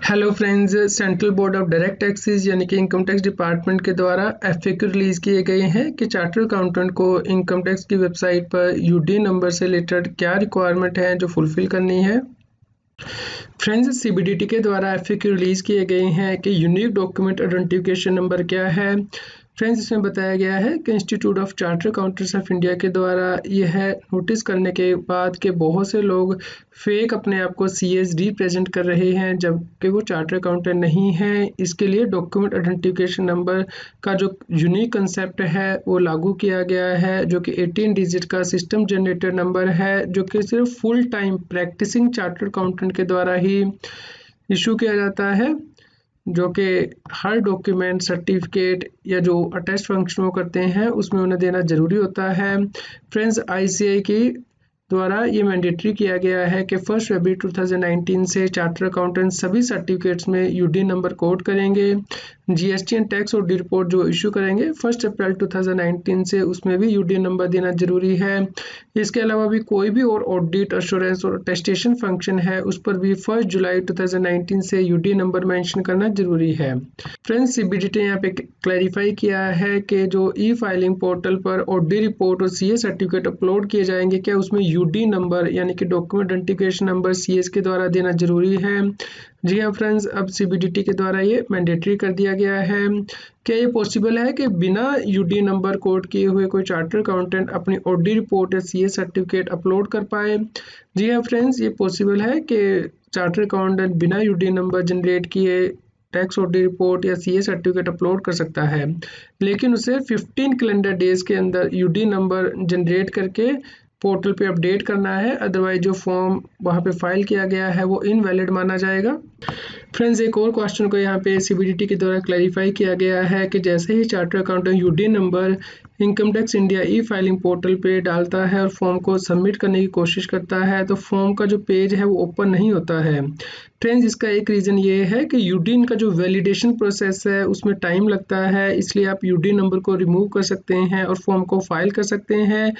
Hello friends, central board of direct taxes यानी कि income tax department के द्वारा एफएक्यू रिलीज किए गए हैं कि चार्टर्ड अकाउंटेंट को इनकम टैक्स की वेबसाइट पर यूडी नंबर से रिलेटेड क्या रिक्वायरमेंट है जो फुलफिल करनी है। फ्रेंड्स, सीबीडीटी के द्वारा एफएक्यू रिलीज किए गए हैं कि यूनिक डॉक्यूमेंट आइडेंटिफिकेशन नंबर क्या है। फ्रेंड्स, इसमें बताया गया है कि institute of chartered accountants of India के द्वारा यह नोटिस करने के बाद कि बहुत से लोग फेक अपने आप को सीएसडी प्रेजेंट कर रहे हैं जबकि वो चार्टर्ड अकाउंटेंट नहीं हैं। इसके लिए डॉक्यूमेंट आइडेंटिफिकेशन नंबर का जो यूनिक कंसेप्ट है वो लागू किया गया है, जो कि 18 डिजिट का सिस्टम जनरेटेड नंबर है, जो कि सिर्फ full time practising chartered accountant के द्वारा ही इशू किया जाता है, जो कि हर डॉक्यूमेंट सर्टिफिकेट या जो अटैच फंक्शन वो करते हैं उसमें उन्हें देना ज़रूरी होता है। फ्रेंड्स, आईसीएआई की द्वारा ये मैंडेटरी किया गया है कि 1 फरवरी 2019 से चार्टर्ड अकाउंटेंट सभी सर्टिफिकेट्स में यूडी नंबर कोड करेंगे। GST and tax audit report जो इशू करेंगे 1 अप्रैल 2019 से, उसमें भी यूडी नंबर देना जरूरी है। इसके अलावा भी कोई भी और ऑडिट, अश्योरेंस और अटेस्टेशन फंक्शन है उस पर भी 1 जुलाई 2019 से यूडी नंबर मेंशन करना जरूरी है। फ्रेंड्स, सीबीडीटी ने यहाँ पे क्लैरिफाई किया है कि जो ई फाइलिंग पोर्टल पर ऑडिट रिपोर्ट और सीए सर्टिफिकेट अपलोड किए जाएंगे, क्या उसमें यूडी नंबर यानी कि डॉक्यूमेंट आइडेंटिफिकेशन नंबर सीएस के द्वारा देना जरूरी है। जी हाँ फ्रेंड्स, अब सीबीडीटी के द्वारा ये मैंडेटरी कर दिया गया है। क्या ये पॉसिबल है कि बिना यूडी नंबर कोड किए हुए कोई चार्टर्ड अकाउंटेंट अपनी ऑडिट रिपोर्ट या सीए सर्टिफिकेट अपलोड कर पाए? जी हाँ फ्रेंड्स, ये पॉसिबल है कि चार्टर्ड अकाउंटेंट बिना यूडी नंबर जनरेट किए टैक्स ऑडिट रिपोर्ट या सीए सर्टिफिकेट अपलोड कर सकता है, लेकिन उसे 15 कैलेंडर डेज के अंदर यूडी नंबर जनरेट करके पोर्टल पे अपडेट करना है, अदरवाइज जो फॉर्म वहाँ पे फाइल किया गया है वो इनवैलिड माना जाएगा। फ्रेंड्स, एक और क्वेश्चन को यहाँ पे सीबीडीटी के द्वारा क्लैरिफाई किया गया है कि जैसे ही chartered accountant UD number income tax India e filing portal पे डालता है और फॉर्म को सबमिट करने की कोशिश करता है तो फॉर्म का जो पेज है वो ओपन नहीं होता है। फ्रेंड्स, इसका एक रीज़न ये है कि यूडी का जो वैलिडेशन प्रोसेस है उसमें टाइम लगता है, इसलिए आप यूडी नंबर को रिमूव कर सकते हैं और फॉर्म को फाइल कर सकते हैं।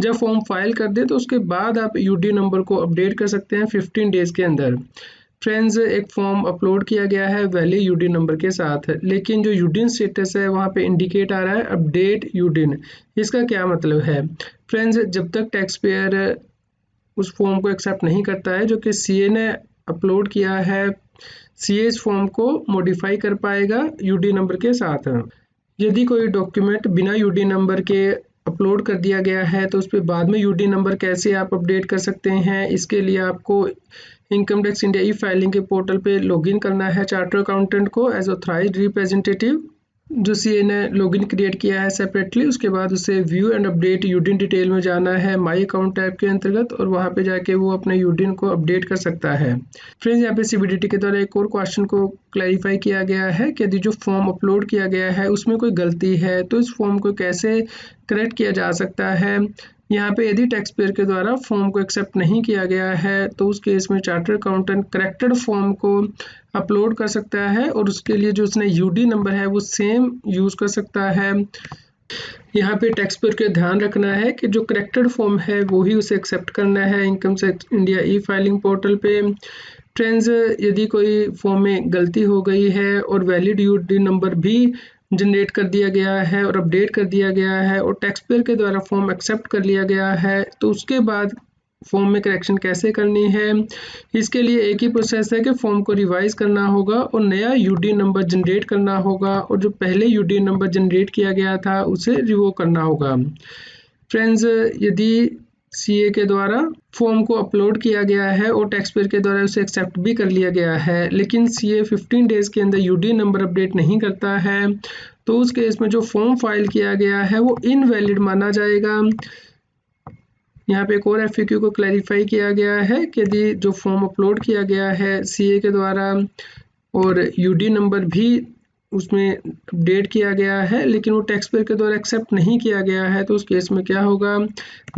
जब फॉर्म फाइल कर दें तो उसके बाद आप यूडी नंबर को अपडेट कर सकते हैं 15 डेज के अंदर। फ्रेंड्स, एक फॉर्म अपलोड किया गया है वैलिड यूडी नंबर के साथ, लेकिन जो यूडिन स्टेटस है वहाँ पे इंडिकेट आ रहा है अपडेट यूडिन। इसका क्या मतलब है? फ्रेंड्स, जब तक टैक्स पेयर उस फॉर्म को एक्सेप्ट नहीं करता है जो कि सीए ने अपलोड किया है, सीए इस फॉर्म को मॉडिफाई कर पाएगा यूडी नंबर के साथ। यदि कोई डॉक्यूमेंट बिना यूडी नंबर के अपलोड कर दिया गया है तो उस पर बाद में यूडी नंबर कैसे आप अपडेट कर सकते हैं? इसके लिए आपको income tax India e filing के पोर्टल पे लॉगिन करना है चार्टर्ड अकाउंटेंट को एज ऑथराइज्ड रिप्रेजेंटेटिव, जो सीए ने लॉगिन क्रिएट किया है सेपरेटली। उसके बाद उसे view and update UDIN detail में जाना है माई अकाउंट टैब के अंतर्गत, और वहाँ पे जाके वो अपने यूडिन को अपडेट कर सकता है। फ्रेंड्स, यहाँ पे सीबीडीटी के द्वारा एक और क्वेश्चन को क्लैरिफाई किया गया है कि यदि जो फॉर्म अपलोड किया गया है उसमें कोई गलती है तो इस फॉर्म को कैसे करेक्ट किया जा सकता है। यहाँ पे यदि टैक्स पेयर के द्वारा फॉर्म को एक्सेप्ट नहीं किया गया है तो उस केस में चार्टर्ड अकाउंटेंट करेक्टेड फॉर्म को अपलोड कर सकता है और उसके लिए जो उसने यूडी नंबर है वो सेम यूज़ कर सकता है। यहाँ पे टैक्स पेयर के ध्यान रखना है कि जो करेक्टेड फॉर्म है वो ही उसे एक्सेप्ट करना है income tax India e filing portal पे। फ्रेंड्स, यदि कोई फॉर्म में गलती हो गई है और वैलिड यूडी नंबर भी जनरेट कर दिया गया है और अपडेट कर दिया गया है और टैक्स पेयर के द्वारा फॉर्म एक्सेप्ट कर लिया गया है, तो उसके बाद फॉर्म में करेक्शन कैसे करनी है? इसके लिए एक ही प्रोसेस है कि फॉर्म को रिवाइज करना होगा और नया यूडी नंबर जनरेट करना होगा और जो पहले यूडी नंबर जनरेट किया गया था उसे रिवोक करना होगा। फ्रेंड्स, यदि सीए के द्वारा फॉर्म को अपलोड किया गया है और टैक्स पेयर के द्वारा उसे एक्सेप्ट भी कर लिया गया है, लेकिन सीए 15 डेज के अंदर यूडी नंबर अपडेट नहीं करता है, तो उस केस में जो फॉर्म फाइल किया गया है वो इनवैलिड माना जाएगा। यहाँ पे एक और एफएक्यू को क्लैरिफाई किया गया है कि यदि जो फॉर्म अपलोड किया गया है सीए के द्वारा और यूडी नंबर भी उसमें अपडेट किया गया है लेकिन वो टैक्स पेयर के द्वारा एक्सेप्ट नहीं किया गया है, तो उस केस में क्या होगा?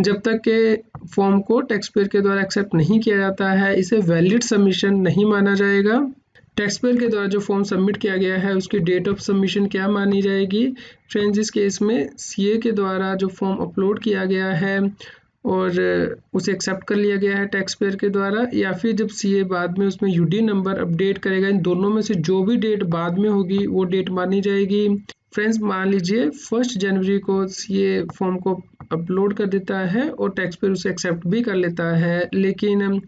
जब तक के फॉर्म को टैक्स पेयर के द्वारा एक्सेप्ट नहीं किया जाता है इसे वैलिड सबमिशन नहीं माना जाएगा। टैक्स पेयर के द्वारा जो फॉर्म सबमिट किया गया है उसकी डेट ऑफ सबमिशन क्या मानी जाएगी? फ्रेंड्स, इस केस में सीए के द्वारा जो फॉर्म अपलोड किया गया है और उसे एक्सेप्ट कर लिया गया है टैक्स पेयर के द्वारा, या फिर जब सीए बाद में उसमें यूडी नंबर अपडेट करेगा, इन दोनों में से जो भी डेट बाद में होगी वो डेट मानी जाएगी। फ्रेंड्स, मान लीजिए 1 जनवरी को सीए फॉर्म को अपलोड कर देता है और टैक्स पेयर उसे एक्सेप्ट भी कर लेता है, लेकिन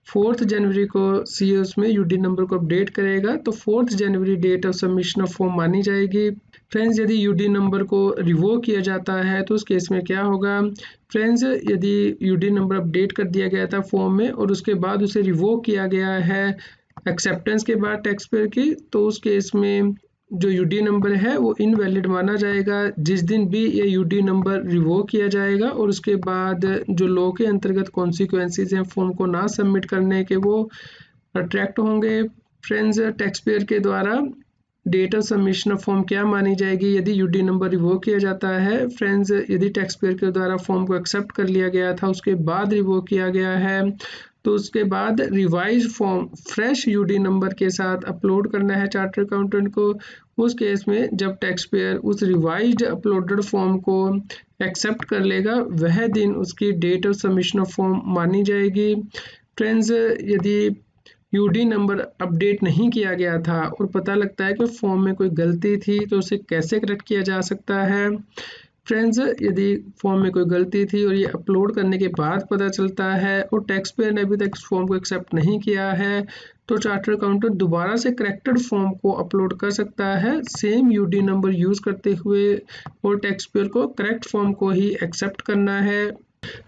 4 जनवरी को सीए उसमें यूडी नंबर को अपडेट करेगा तो 4 जनवरी date of submission of form मानी जाएगी। फ्रेंड्स, यदि यूडी नंबर को रिवोक किया जाता है तो उस केस में क्या होगा? फ्रेंड्स, यदि यूडी नंबर अपडेट कर दिया गया था फॉर्म में और उसके बाद उसे रिवोक किया गया है एक्सेप्टेंस के बाद टैक्स पेयर की, तो उस केस में जो यूडी नंबर है वो इनवैलिड माना जाएगा। जिस दिन भी ये यूडी नंबर रिवोक किया जाएगा और उसके बाद जो लॉ के अंतर्गत कॉन्सिक्वेंसेस हैं फॉर्म को ना सबमिट करने के, वो अट्रैक्ट होंगे। फ्रेंड्स, टैक्स पेयर के द्वारा date of submission of form क्या मानी जाएगी यदि यूडी नंबर रिवोक किया जाता है? फ्रेंड्स, यदि टैक्स पेयर के द्वारा फॉर्म को एक्सेप्ट कर लिया गया था उसके बाद रिवोक किया गया है तो उसके बाद revise form fresh UD number के साथ अपलोड करना है चार्टर्ड अकाउंटेंट को। उस केस में जब टैक्स पेयर उस रिवाइज्ड अपलोडेड फॉर्म को एक्सेप्ट कर लेगा वह दिन उसकी date of submission of form मानी जाएगी। फ्रेंड्स, यदि यूडी नंबर अपडेट नहीं किया गया था और पता लगता है कि फॉर्म में कोई गलती थी तो उसे कैसे करेक्ट किया जा सकता है? फ्रेंड्स, यदि फॉर्म में कोई गलती थी और ये अपलोड करने के बाद पता चलता है और टैक्स पेयर ने अभी तक इस फॉर्म को एक्सेप्ट नहीं किया है तो चार्टर्ड अकाउंटेंट दोबारा से करेक्टेड फॉर्म को अपलोड कर सकता है सेम यूडी नंबर यूज़ करते हुए, और टैक्स पेयर को करेक्ट फॉर्म को ही एक्सेप्ट करना है।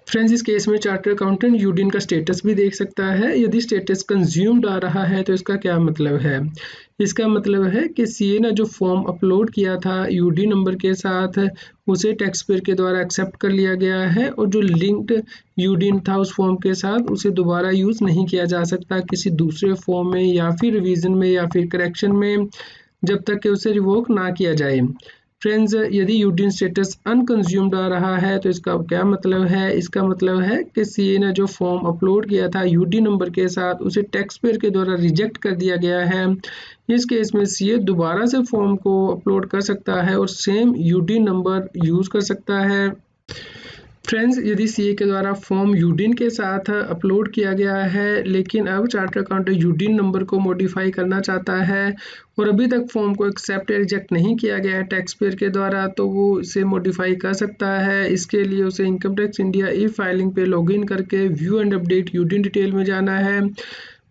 फ्रेंड्स, इस केस में चार्टर्ड अकाउंटेंट यूडीन का स्टेटस भी देख सकता है। यदि स्टेटस कंज्यूम्ड आ रहा है तो इसका क्या मतलब है? इसका मतलब है कि सीए ने जो फॉर्म अपलोड किया था यूडी नंबर के साथ उसे टैक्स पेयर के द्वारा एक्सेप्ट कर लिया गया है और जो लिंक्ड यूडीन था उस फॉर्म के साथ उसे दोबारा यूज़ नहीं किया जा सकता किसी दूसरे फॉर्म में या फिर रिवीजन में या फिर करेक्शन में, जब तक कि उसे रिवोक ना किया जाए। फ्रेंड्स, यदि यूडीन स्टेटस अनकंज्यूम्ड आ रहा है तो इसका क्या मतलब है? इसका मतलब है कि सीए ने जो फॉर्म अपलोड किया था यूडी नंबर के साथ उसे टैक्स पेयर के द्वारा रिजेक्ट कर दिया गया है। इस केस में सीए दोबारा से फॉर्म को अपलोड कर सकता है और सेम यूडी नंबर यूज़ कर सकता है। फ्रेंड्स, यदि सीए के द्वारा फॉर्म यूडीन के साथ अपलोड किया गया है लेकिन अब चार्टर्ड अकाउंटेंट यूडीन नंबर को मॉडिफाई करना चाहता है और अभी तक फॉर्म को एक्सेप्ट या रिजेक्ट नहीं किया गया है टैक्स पेयर के द्वारा, तो वो इसे मॉडिफाई कर सकता है। इसके लिए उसे income tax India e filing पे लॉगिन करके व्यू एंड अपडेट यूडीन डिटेल में जाना है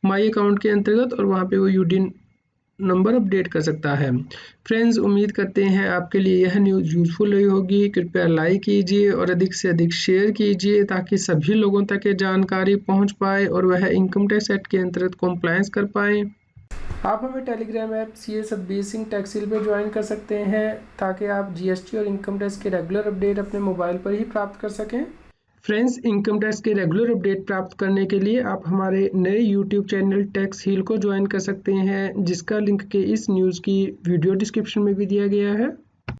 माई अकाउंट के अंतर्गत और वहाँ पे वो यूडीन नंबर अपडेट कर सकता है। फ्रेंड्स, उम्मीद करते हैं आपके लिए यह न्यूज़ यूज़फुल रही होगी। कृपया लाइक कीजिए और अधिक से अधिक शेयर कीजिए ताकि सभी लोगों तक ये जानकारी पहुंच पाए और वह इनकम टैक्स एक्ट के अंतर्गत कॉम्प्लायंस कर पाएँ। आप हमें telegram app CA Satbir Singh टैक्सील पर ज्वाइन कर सकते हैं ताकि आप GST और इनकम टैक्स के रेगुलर अपडेट अपने मोबाइल पर ही प्राप्त कर सकें। फ्रेंड्स, इनकम टैक्स के रेगुलर अपडेट प्राप्त करने के लिए आप हमारे नए यूट्यूब चैनल टैक्स हील को ज्वाइन कर सकते हैं जिसका लिंक के इस न्यूज़ की वीडियो डिस्क्रिप्शन में भी दिया गया है।